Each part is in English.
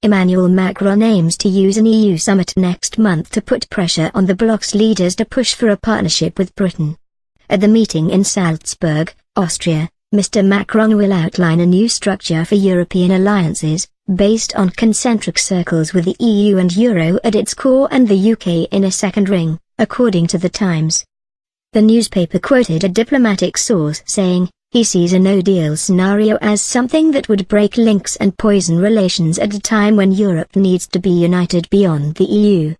Emmanuel Macron aims to use an EU summit next month to put pressure on the bloc's leaders to push for a partnership with Britain. At the meeting in Salzburg, Austria, Mr. Macron will outline a new structure for European alliances, based on concentric circles with the EU and Euro at its core and the UK in a second ring, according to The Times. The newspaper quoted a diplomatic source saying, he sees a no-deal scenario as something that would break links and poison relations at a time when Europe needs to be united beyond the EU.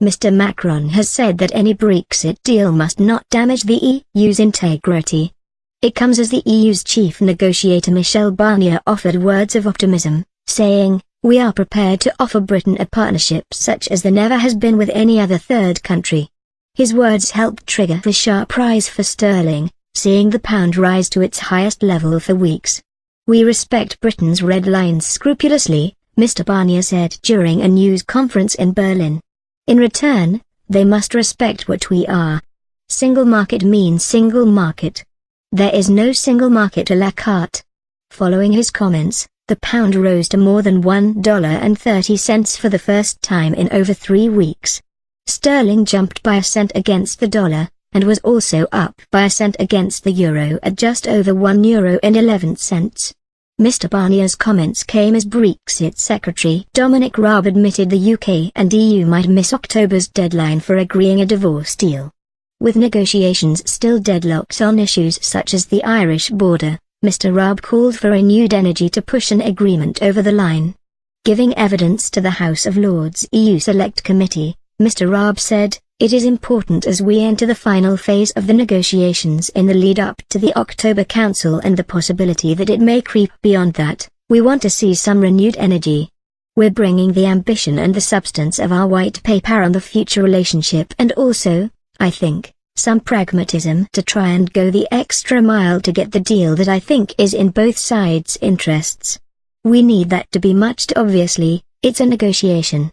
Mr. Macron has said that any Brexit deal must not damage the EU's integrity. It comes as the EU's chief negotiator Michel Barnier offered words of optimism, saying, "We are prepared to offer Britain a partnership such as there never has been with any other third country." His words helped trigger a sharp rise for sterling, seeing the pound rise to its highest level for weeks. "We respect Britain's red lines scrupulously," Mr. Barnier said during a news conference in Berlin. "In return, they must respect what we are. Single market means single market. There is no single market à la carte." Following his comments, the pound rose to more than $1.30 for the first time in over 3 weeks. Sterling jumped by a cent against the dollar, and was also up by a cent against the euro at just over €1.11. Mr. Barnier's comments came as Brexit Secretary Dominic Raab admitted the UK and EU might miss October's deadline for agreeing a divorce deal. With negotiations still deadlocked on issues such as the Irish border, Mr. Raab called for renewed energy to push an agreement over the line. Giving evidence to the House of Lords EU Select Committee, Mr. Raab said, "It is important as we enter the final phase of the negotiations in the lead-up to the October Council and the possibility that it may creep beyond that, we want to see some renewed energy. We're bringing the ambition and the substance of our white paper on the future relationship and also, I think, some pragmatism to try and go the extra mile to get the deal that I think is in both sides' interests. We need that to be much too obviously, it's a negotiation."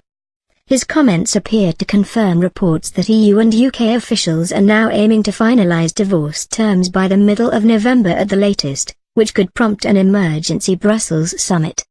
His comments appeared to confirm reports that EU and UK officials are now aiming to finalize divorce terms by the middle of November at the latest, which could prompt an emergency Brussels summit.